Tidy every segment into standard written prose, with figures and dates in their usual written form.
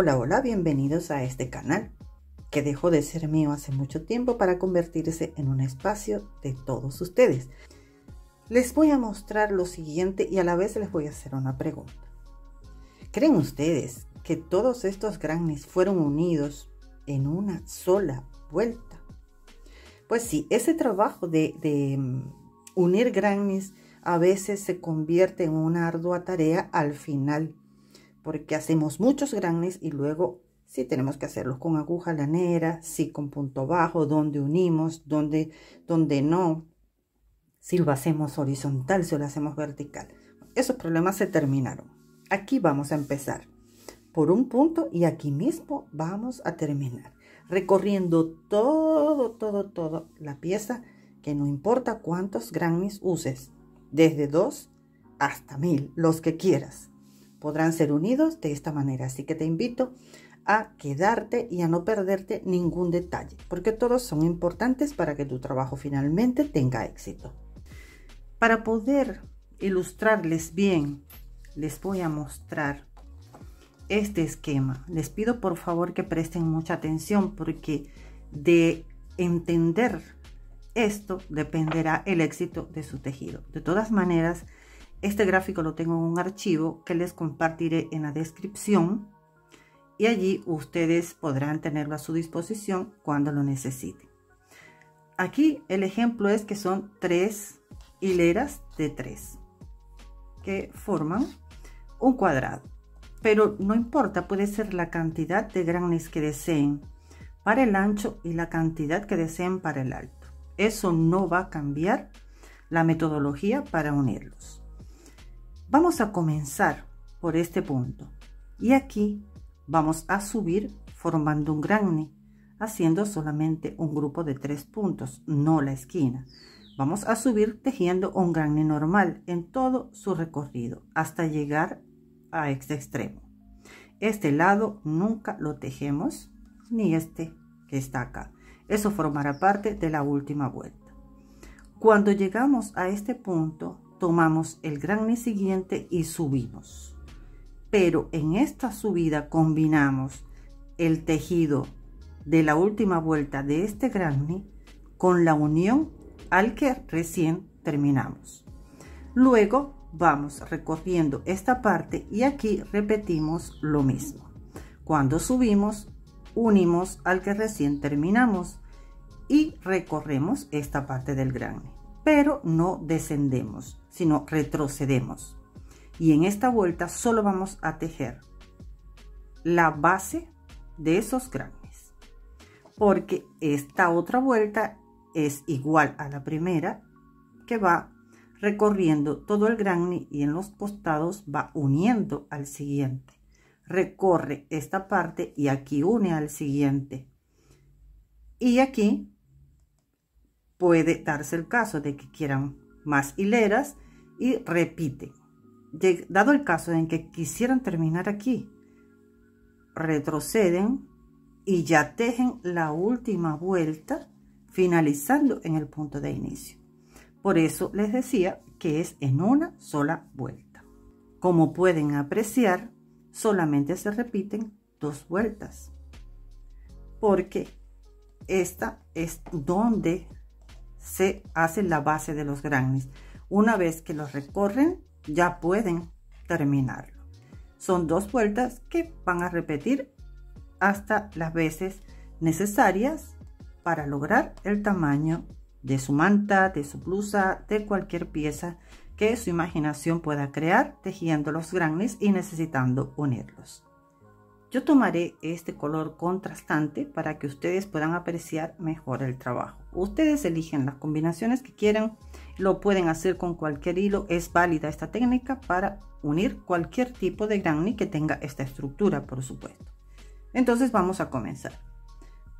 Hola, hola, bienvenidos a este canal que dejó de ser mío hace mucho tiempo para convertirse en un espacio de todos ustedes. Les voy a mostrar lo siguiente y a la vez les voy a hacer una pregunta. ¿Creen ustedes que todos estos grannies fueron unidos en una sola vuelta? Pues sí, ese trabajo de unir grannies a veces se convierte en una ardua tarea al final, porque hacemos muchos grannies y luego sí tenemos que hacerlos con aguja lanera, sí con punto bajo, donde unimos, donde no, si lo hacemos horizontal, si lo hacemos vertical. Esos problemas se terminaron. Aquí vamos a empezar por un punto y aquí mismo vamos a terminar, recorriendo todo la pieza, que no importa cuántos grannies uses, desde 2 hasta 1000, los que quieras. Podrán ser unidos de esta manera, así que te invito a quedarte y a no perderte ningún detalle, porque todos son importantes para que tu trabajo finalmente tenga éxito. Para poder ilustrarles bien, les voy a mostrar este esquema. Les pido por favor que presten mucha atención, porque de entender esto dependerá el éxito de su tejido. De todas maneras, este gráfico lo tengo en un archivo que les compartiré en la descripción y allí ustedes podrán tenerlo a su disposición cuando lo necesiten. Aquí el ejemplo es que son 3 hileras de 3 que forman un cuadrado, pero no importa, puede ser la cantidad de grannies que deseen para el ancho y la cantidad que deseen para el alto. Eso no va a cambiar la metodología para unirlos. Vamos a comenzar por este punto y aquí vamos a subir formando un granny, haciendo solamente un grupo de 3 puntos, no la esquina. Vamos a subir tejiendo un granny normal en todo su recorrido hasta llegar a este extremo. Este lado nunca lo tejemos, ni este que está acá. Eso formará parte de la última vuelta. Cuando llegamos a este punto, tomamos el granny siguiente y subimos. Pero en esta subida combinamos el tejido de la última vuelta de este granny con la unión al que recién terminamos. Luego vamos recorriendo esta parte y aquí repetimos lo mismo. Cuando subimos, unimos al que recién terminamos y recorremos esta parte del granny, pero no descendemos, sino retrocedemos. Y en esta vuelta solo vamos a tejer la base de esos grannies, porque esta otra vuelta es igual a la primera, que va recorriendo todo el granny y en los costados va uniendo al siguiente. Recorre esta parte y aquí une al siguiente. Y aquí puede darse el caso de que quieran más hileras y repiten. Dado el caso en que quisieran terminar aquí, retroceden y ya tejen la última vuelta, finalizando en el punto de inicio. Por eso les decía que es en una sola vuelta. Como pueden apreciar, solamente se repiten 2 vueltas, porque esta es donde se hace la base de los grannies. Una vez que los recorren, ya pueden terminarlo. Son 2 vueltas que van a repetir hasta las veces necesarias para lograr el tamaño de su manta, de su blusa, de cualquier pieza que su imaginación pueda crear tejiendo los grannies y necesitando unirlos. Yo tomaré este color contrastante para que ustedes puedan apreciar mejor el trabajo. Ustedes eligen las combinaciones que quieran, lo pueden hacer con cualquier hilo. Es válida esta técnica para unir cualquier tipo de granny que tenga esta estructura, por supuesto. Entonces vamos a comenzar.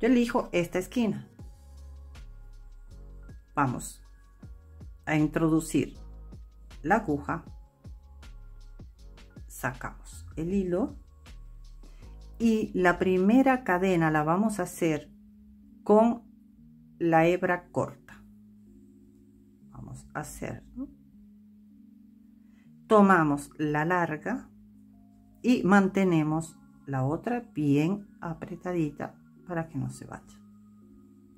Yo elijo esta esquina. Vamos a introducir la aguja, sacamos el hilo y la primera cadena la vamos a hacer con la hebra corta. Vamos a hacer, tomamos la larga y mantenemos la otra bien apretadita para que no se vaya,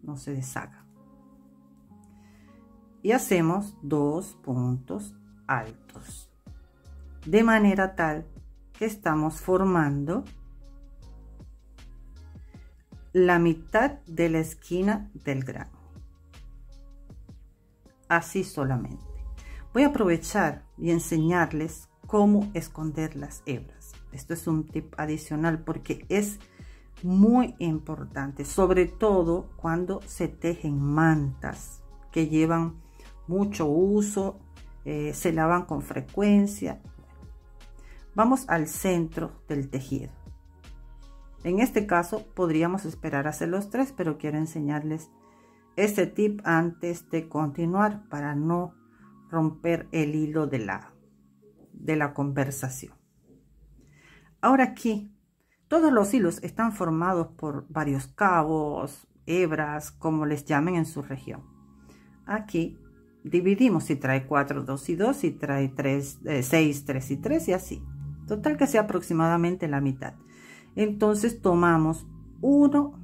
no se deshaga. Y hacemos 2 puntos altos, de manera tal que estamos formando la mitad de la esquina del grano. Así solamente. Voy a aprovechar y enseñarles cómo esconder las hebras. Esto es un tip adicional porque es muy importante, sobre todo cuando se tejen mantas que llevan mucho uso, se lavan con frecuencia. Vamos al centro del tejido. En este caso podríamos esperar a hacer los 3, pero quiero enseñarles este tip antes de continuar para no romper el hilo de la conversación. Ahora aquí todos los hilos están formados por varios cabos, hebras, como les llamen en su región. Aquí dividimos si trae 4, 2 y 2, si trae 3, 6, 3 y 3 y así. Total que sea aproximadamente la mitad. Entonces tomamos uno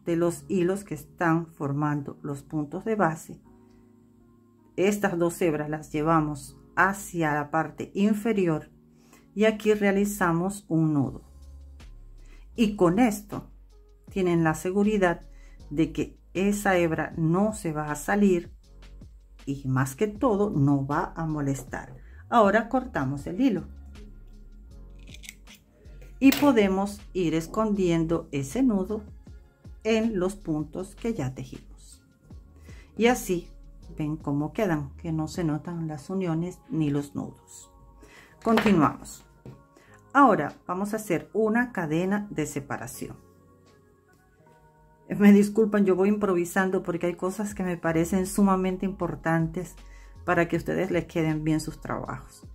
de los hilos que están formando los puntos de base. Estas 2 hebras las llevamos hacia la parte inferior y aquí realizamos un nudo. Y con esto tienen la seguridad de que esa hebra no se va a salir y más que todo no va a molestar. Ahora cortamos el hilo y podemos ir escondiendo ese nudo en los puntos que ya tejimos. Y así ven cómo quedan, que no se notan las uniones ni los nudos. Continuamos. Ahora vamos a hacer una cadena de separación. Me disculpan, yo voy improvisando porque hay cosas que me parecen sumamente importantes para que ustedes les queden bien sus trabajos.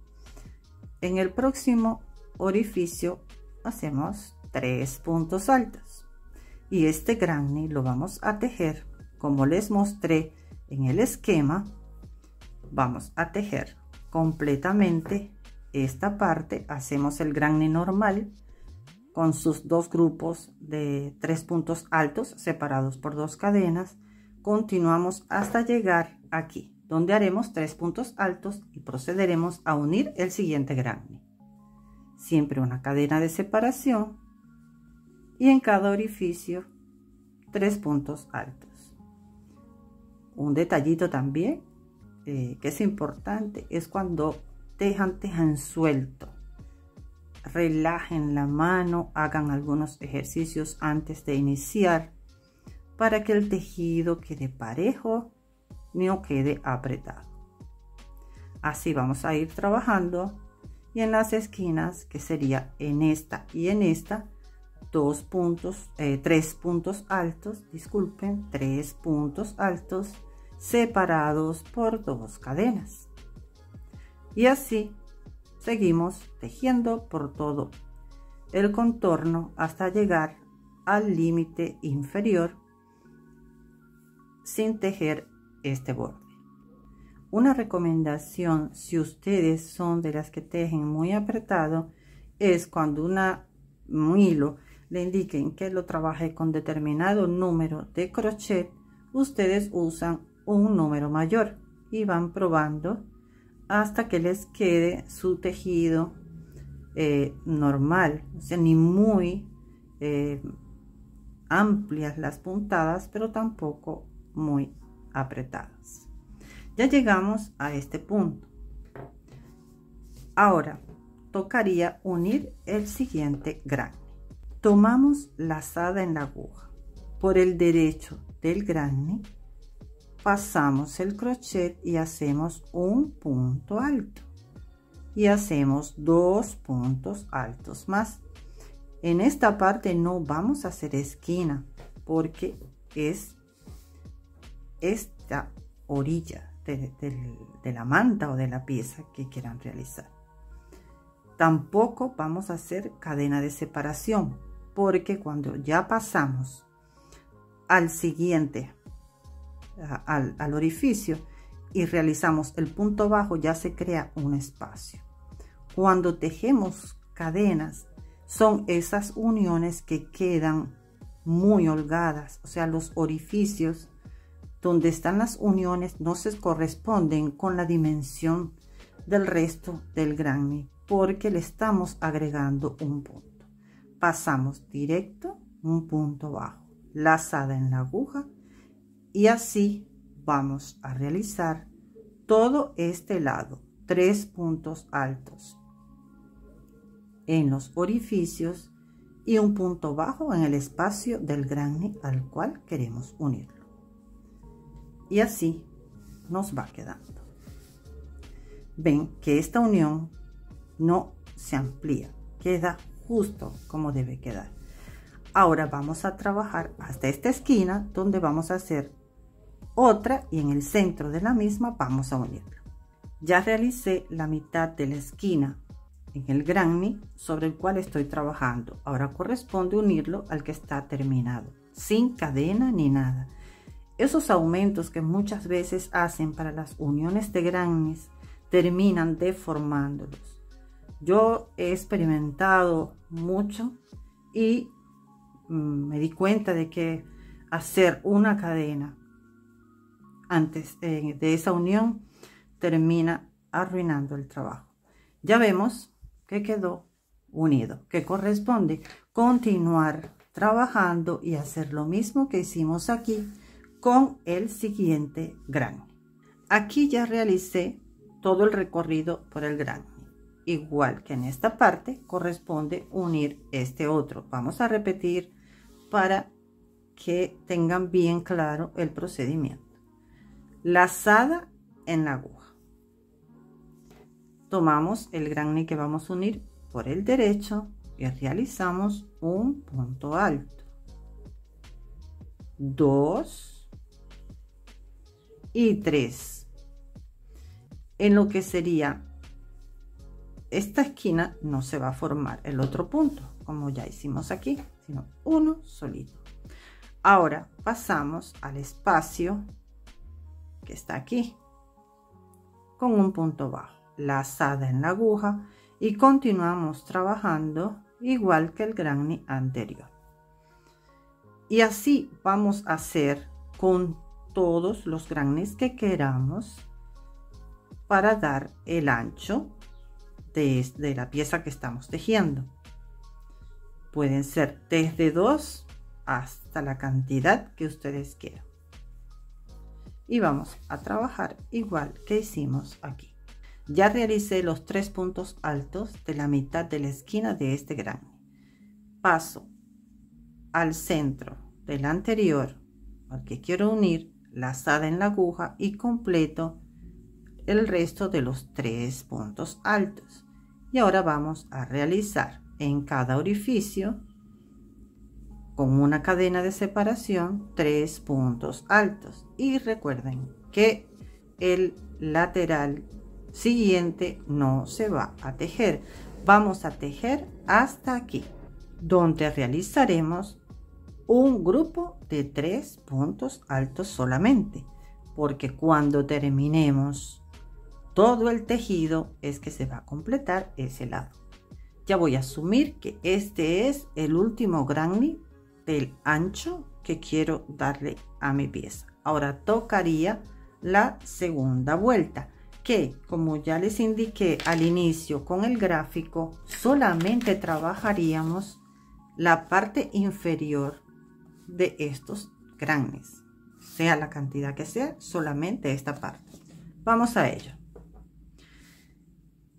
En el próximo orificio hacemos 3 puntos altos y este granny lo vamos a tejer como les mostré en el esquema. Vamos a tejer completamente esta parte. Hacemos el granny normal con sus 2 grupos de 3 puntos altos separados por 2 cadenas. Continuamos hasta llegar aquí donde haremos 3 puntos altos y procederemos a unir el siguiente granny. Siempre una cadena de separación y en cada orificio 3 puntos altos. Un detallito también que es importante es cuando tejan suelto. Relajen la mano, hagan algunos ejercicios antes de iniciar para que el tejido quede parejo, no quede apretado. Así vamos a ir trabajando. Y en las esquinas, que sería en esta y en esta, 3 puntos altos, disculpen, 3 puntos altos separados por 2 cadenas. Y así seguimos tejiendo por todo el contorno hasta llegar al límite inferior sin tejer este borde. Una recomendación, si ustedes son de las que tejen muy apretado, es cuando un hilo le indiquen que lo trabaje con determinado número de crochet, ustedes usan un número mayor y van probando hasta que les quede su tejido normal, o sea, ni muy amplias las puntadas, pero tampoco muy apretadas. Ya llegamos a este punto. Ahora tocaría unir el siguiente granny. Tomamos lazada en la aguja por el derecho del granny, pasamos el crochet y hacemos un punto alto y hacemos 2 puntos altos más. En esta parte no vamos a hacer esquina porque es esta orilla de la manta o de la pieza que quieran realizar. Tampoco vamos a hacer cadena de separación porque cuando ya pasamos al siguiente al orificio y realizamos el punto bajo, ya se crea un espacio. Cuando tejemos cadenas son esas uniones que quedan muy holgadas, o sea, los orificios donde están las uniones no se corresponden con la dimensión del resto del granny, porque le estamos agregando un punto. Pasamos directo, un punto bajo, lazada en la aguja, y así vamos a realizar todo este lado, 3 puntos altos en los orificios y un punto bajo en el espacio del granny al cual queremos unirlo. Y así nos va quedando. Ven que esta unión no se amplía, queda justo como debe quedar. Ahora vamos a trabajar hasta esta esquina donde vamos a hacer otra y en el centro de la misma vamos a unirla. Ya realicé la mitad de la esquina en el granny sobre el cual estoy trabajando. Ahora corresponde unirlo al que está terminado, sin cadena ni nada. Esos aumentos que muchas veces hacen para las uniones de grannies terminan deformándolos. Yo he experimentado mucho y me di cuenta de que hacer una cadena antes de esa unión termina arruinando el trabajo. Ya vemos que quedó unido, que corresponde continuar trabajando y hacer lo mismo que hicimos aquí con el siguiente granny. Aquí ya realicé todo el recorrido por el granny. Igual que en esta parte corresponde unir este otro. Vamos a repetir para que tengan bien claro el procedimiento. Lazada en la aguja. Tomamos el granny que vamos a unir por el derecho y realizamos un punto alto. 2 y 3 en lo que sería esta esquina. No se va a formar el otro punto como ya hicimos aquí, sino uno solito. Ahora pasamos al espacio que está aquí con un punto bajo, lazada en la aguja, y continuamos trabajando igual que el granny anterior. Y así vamos a hacer con todos los grannies que queramos para dar el ancho de la pieza que estamos tejiendo. Pueden ser desde 2 hasta la cantidad que ustedes quieran. Y vamos a trabajar igual que hicimos aquí. Ya realicé los 3 puntos altos de la mitad de la esquina de este granny. Paso al centro del anterior al que quiero unir, lazada en la aguja, y completo el resto de los 3 puntos altos. Y ahora vamos a realizar en cada orificio con una cadena de separación 3 puntos altos. Y recuerden que el lateral siguiente no se va a tejer. Vamos a tejer hasta aquí, donde realizaremos un grupo de 3 puntos altos solamente, porque cuando terminemos todo el tejido es que se va a completar ese lado. Ya voy a asumir que este es el último granny del ancho que quiero darle a mi pieza. Ahora tocaría la segunda vuelta, que como ya les indiqué al inicio con el gráfico, solamente trabajaríamos la parte inferior de estos grannies, sea la cantidad que sea, solamente esta parte. Vamos a ello.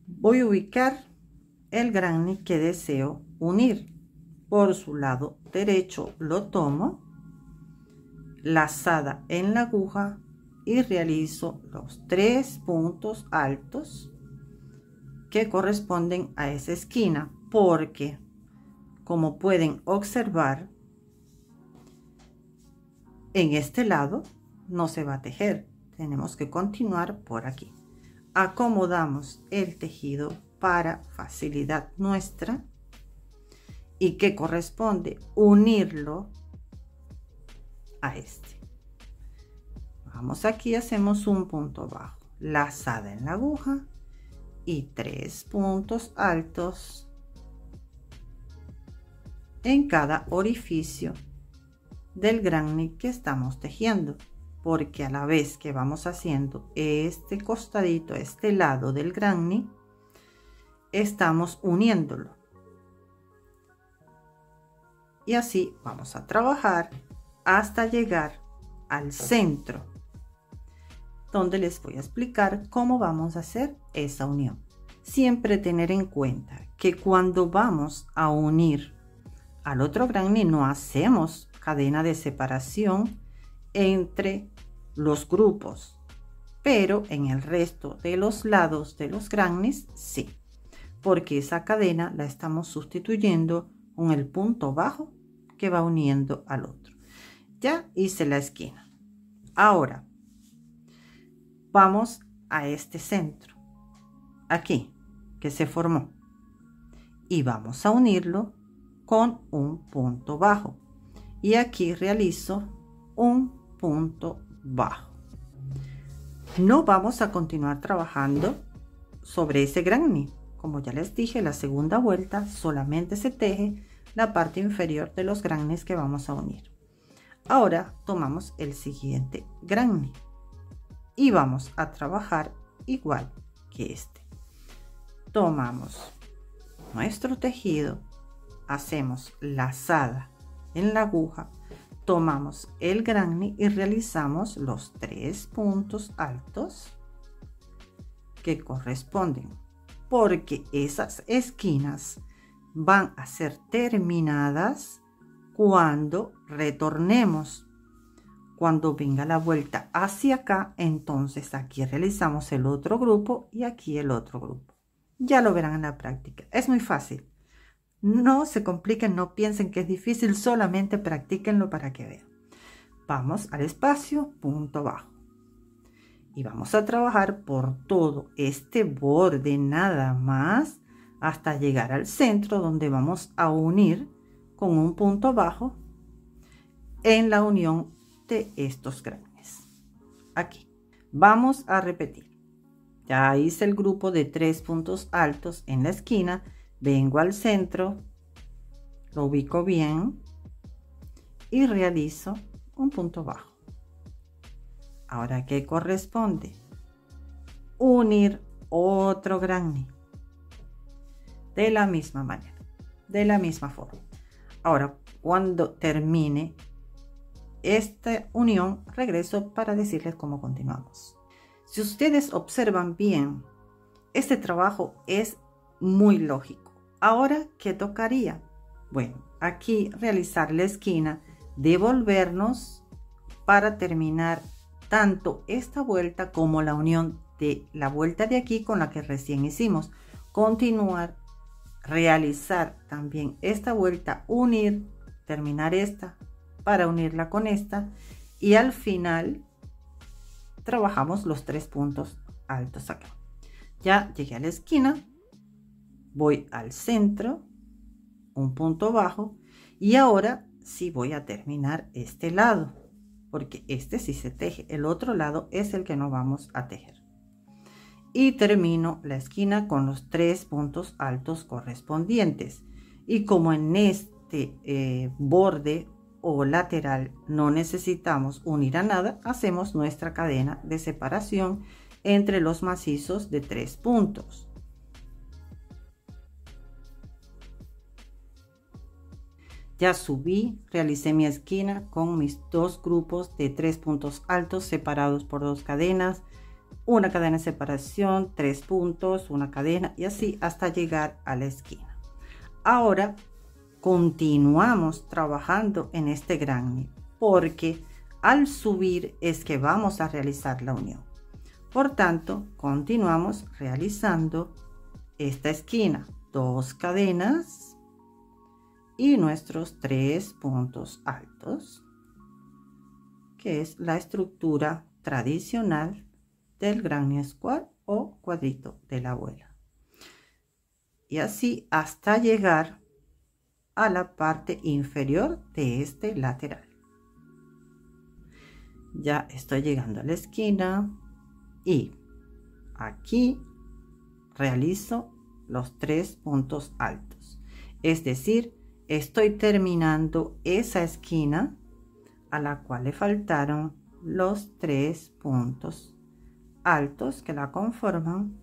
Voy a ubicar el granny que deseo unir. Por su lado derecho lo tomo, lazada en la aguja, y realizo los 3 puntos altos que corresponden a esa esquina, porque como pueden observar, en este lado no se va a tejer, tenemos que continuar por aquí. Acomodamos el tejido para facilidad nuestra, y que corresponde unirlo a este. Vamos aquí, hacemos un punto bajo, lazada en la aguja, y 3 puntos altos en cada orificio del granny que estamos tejiendo, porque a la vez que vamos haciendo este costadito, este lado del granny, estamos uniéndolo. Y así vamos a trabajar hasta llegar al centro, donde les voy a explicar cómo vamos a hacer esa unión. Siempre tener en cuenta que cuando vamos a unir al otro granny no hacemos cadena de separación entre los grupos, pero en el resto de los lados de los grannies sí, porque esa cadena la estamos sustituyendo con el punto bajo que va uniendo al otro. Ya hice la esquina. Ahora vamos a este centro, aquí, que se formó, y vamos a unirlo con un punto bajo. Y aquí realizo un punto bajo. No vamos a continuar trabajando sobre ese granny. Como ya les dije, la segunda vuelta solamente se teje la parte inferior de los grannies que vamos a unir. Ahora tomamos el siguiente granny y vamos a trabajar igual que este. Tomamos nuestro tejido, hacemos lazada en la aguja, tomamos el granny y realizamos los 3 puntos altos que corresponden, porque esas esquinas van a ser terminadas cuando retornemos. Cuando venga la vuelta hacia acá, entonces aquí realizamos el otro grupo y aquí el otro grupo. Ya lo verán en la práctica. Es muy fácil. No se compliquen, no piensen que es difícil, solamente practíquenlo para que vean. Vamos al espacio, punto bajo. Y vamos a trabajar por todo este borde nada más hasta llegar al centro, donde vamos a unir con un punto bajo en la unión de estos grannies. Aquí vamos a repetir. Ya hice el grupo de 3 puntos altos en la esquina, vengo al centro, lo ubico bien y realizo un punto bajo. Ahora, ¿qué corresponde? Unir otro granny de la misma manera, de la misma forma. Ahora, cuando termine esta unión, regreso para decirles cómo continuamos. Si ustedes observan bien, este trabajo es muy lógico. Ahora, ¿qué tocaría? Bueno, aquí realizar la esquina, devolvernos para terminar tanto esta vuelta como la unión de la vuelta de aquí con la que recién hicimos. Continuar, realizar también esta vuelta, unir, terminar esta para unirla con esta y al final trabajamos los 3 puntos altos acá. Ya llegué a la esquina, voy al centro, un punto bajo y ahora sí voy a terminar este lado, porque este sí se teje, el otro lado es el que no vamos a tejer. Y termino la esquina con los 3 puntos altos correspondientes. Y como en este borde o lateral no necesitamos unir a nada, hacemos nuestra cadena de separación entre los macizos de 3 puntos. Ya subí, realicé mi esquina con mis 2 grupos de 3 puntos altos separados por 2 cadenas, una cadena de separación, 3 puntos, una cadena y así hasta llegar a la esquina. Ahora continuamos trabajando en este granny porque al subir es que vamos a realizar la unión. Por tanto, continuamos realizando esta esquina, 2 cadenas y nuestros 3 puntos altos, que es la estructura tradicional del granny square o cuadrito de la abuela. Y así hasta llegar a la parte inferior de este lateral. Ya estoy llegando a la esquina y aquí realizo los 3 puntos altos, es decir, estoy terminando esa esquina a la cual le faltaron los 3 puntos altos que la conforman.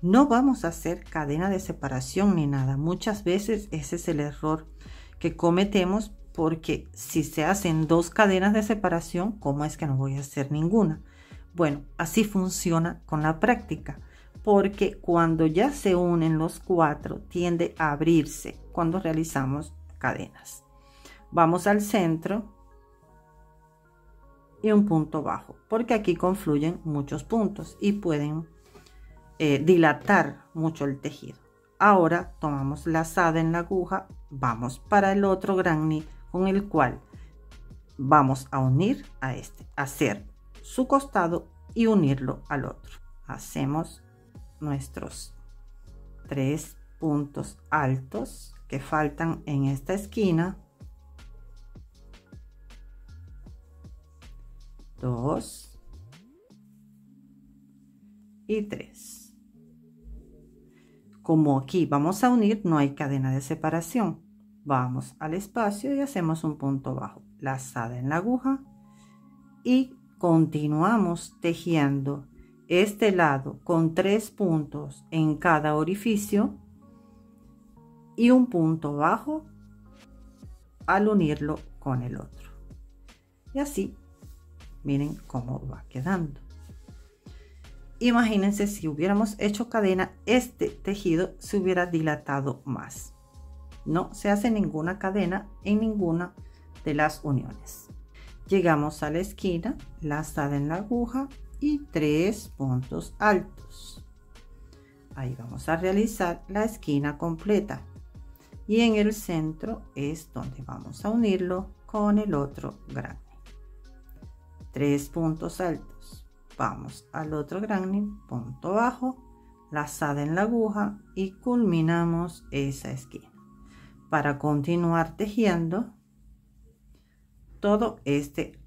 No vamos a hacer cadena de separación ni nada. Muchas veces ese es el error que cometemos, porque si se hacen 2 cadenas de separación, ¿cómo es que no voy a hacer ninguna? Bueno, así funciona con la práctica, porque cuando ya se unen los 4 tiende a abrirse cuando realizamos cadenas. Vamos al centro y un punto bajo, porque aquí confluyen muchos puntos y pueden dilatar mucho el tejido. Ahora tomamos lazada en la aguja, vamos para el otro granny con el cual vamos a unir a este, hacer su costado y unirlo al otro. Hacemos nuestros 3 puntos altos que faltan en esta esquina, 2 y 3. Como aquí vamos a unir, no hay cadena de separación. Vamos al espacio y hacemos un punto bajo, lazada en la aguja, y continuamos tejiendo este lado con 3 puntos en cada orificio y un punto bajo al unirlo con el otro. Y así, miren cómo va quedando. Imagínense si hubiéramos hecho cadena, este tejido se hubiera dilatado más. No se hace ninguna cadena en ninguna de las uniones. Llegamos a la esquina, lazada en la aguja y 3 puntos altos. Ahí vamos a realizar la esquina completa. Y en el centro es donde vamos a unirlo con el otro granny. 3 puntos altos. Vamos al otro granny, punto bajo, lazada en la aguja y culminamos esa esquina para continuar tejiendo todo este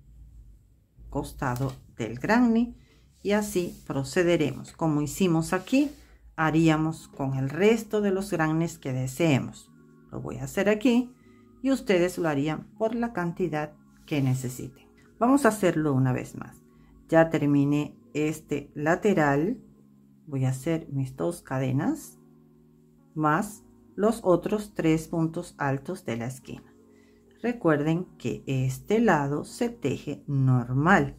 costado del granny, y así procederemos. Como hicimos aquí, haríamos con el resto de los grannies que deseemos. Lo voy a hacer aquí y ustedes lo harían por la cantidad que necesiten. Vamos a hacerlo una vez más. Ya terminé este lateral, voy a hacer mis 2 cadenas más los otros 3 puntos altos de la esquina. Recuerden que este lado se teje normal.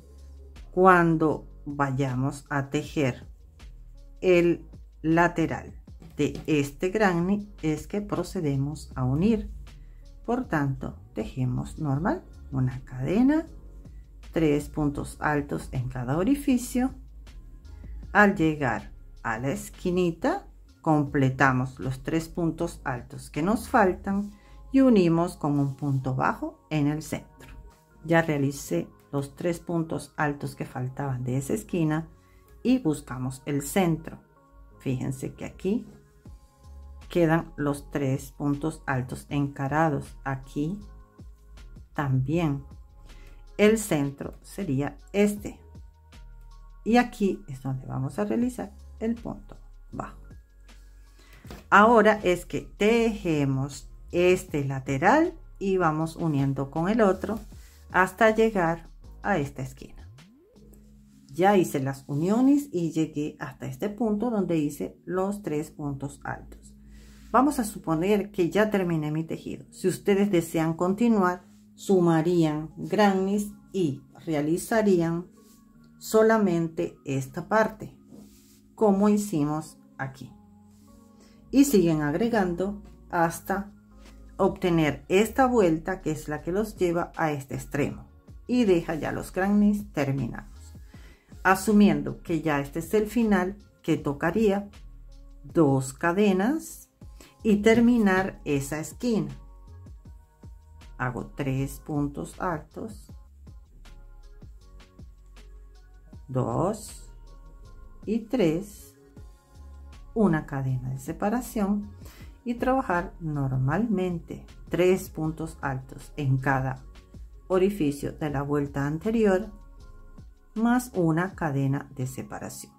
Cuando vayamos a tejer el lateral de este granny es que procedemos a unir. Por tanto, tejemos normal, una cadena, 3 puntos altos en cada orificio. Al llegar a la esquinita, completamos los 3 puntos altos que nos faltan y unimos con un punto bajo en el centro. Ya realicé los 3 puntos altos que faltaban de esa esquina y buscamos el centro. Fíjense que aquí quedan los 3 puntos altos encarados. Aquí también. El centro sería este, y aquí es donde vamos a realizar el punto bajo. Ahora es que tejemos este lateral y vamos uniendo con el otro hasta llegar a esta esquina. Ya hice las uniones y llegué hasta este punto donde hice los 3 puntos altos. Vamos a suponer que ya terminé mi tejido. Si ustedes desean continuar, sumarían grannies y realizarían solamente esta parte como hicimos aquí, y siguen agregando hasta obtener esta vuelta, que es la que los lleva a este extremo, y deja ya los grannies terminados. Asumiendo que ya este es el final, que tocaría 2 cadenas y terminar esa esquina. Hago 3 puntos altos, 2 y 3, una cadena de separación, y trabajar normalmente 3 puntos altos en cada orificio de la vuelta anterior más una cadena de separación.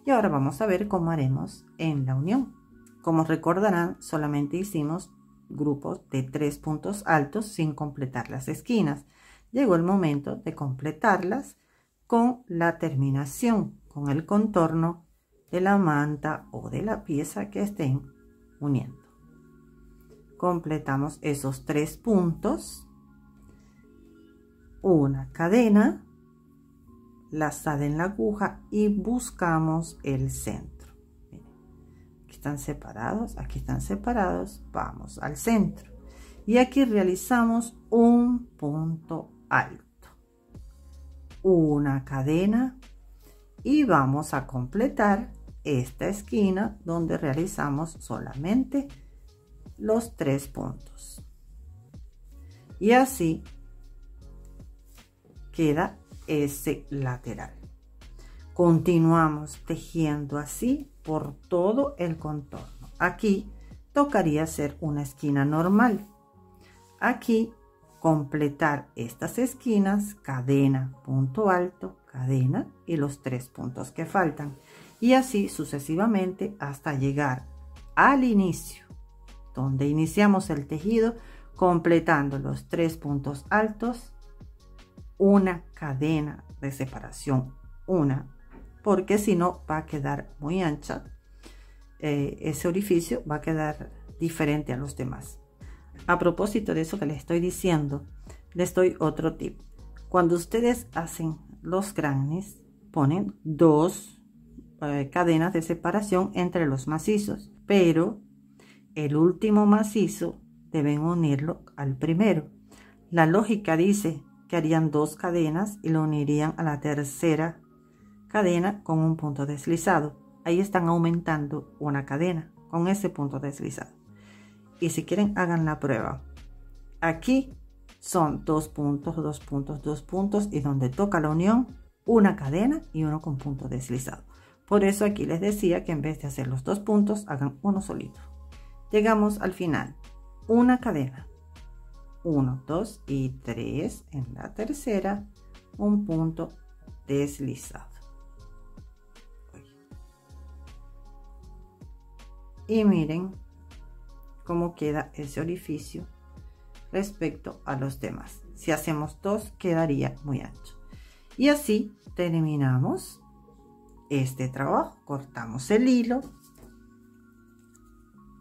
Y ahora vamos a ver cómo haremos en la unión. Como recordarán, solamente hicimos grupos de 3 puntos altos sin completar las esquinas. Llegó el momento de completarlas con la terminación, con el contorno de la manta o de la pieza que estén uniendo. Completamos esos 3 puntos, una cadena, lazada en la aguja y buscamos el centro. Miren, aquí están separados, vamos al centro y aquí realizamos un punto alto, una cadena y vamos a completar esta esquina donde realizamos solamente los 3 puntos y así queda ese lateral. Continuamos tejiendo así por todo el contorno. Aquí tocaría hacer una esquina normal, aquí completar estas esquinas, cadena, punto alto, cadena y los 3 puntos que faltan y así sucesivamente hasta llegar al inicio donde iniciamos el tejido, completando los 3 puntos altos, una cadena de separación, porque si no va a quedar muy ancha, ese orificio va a quedar diferente a los demás. A propósito de eso que les estoy diciendo, les doy otro tip. Cuando ustedes hacen los grannis, ponen 2 cadenas de separación entre los macizos, pero el último macizo deben unirlo al primero. La lógica dice que harían 2 cadenas y lo unirían a la tercera cadena con un punto deslizado. Ahí están aumentando una cadena con ese punto deslizado. Y si quieren, hagan la prueba. Aquí son 2 puntos, 2 puntos, 2 puntos y donde toca la unión, una cadena y uno con punto deslizado. Por eso aquí les decía que en vez de hacer los 2 puntos, hagan uno solito. Llegamos al final, una cadena, 1, 2 y 3 en la tercera, un punto deslizado. Y miren cómo queda ese orificio respecto a los demás. Si hacemos 2 quedaría muy ancho. Y así terminamos este trabajo. Cortamos el hilo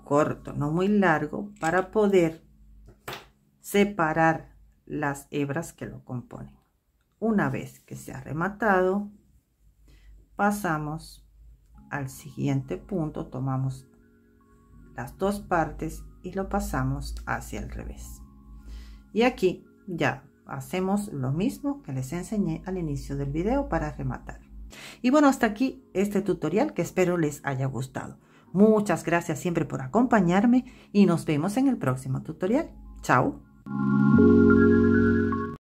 corto, no muy largo, para poder separar las hebras que lo componen. Una vez que se ha rematado, pasamos al siguiente punto, tomamos las 2 partes y lo pasamos hacia el revés. Y aquí ya hacemos lo mismo que les enseñé al inicio del video para rematar. Y bueno, hasta aquí este tutorial que espero les haya gustado. Muchas gracias siempre por acompañarme y nos vemos en el próximo tutorial. Chao.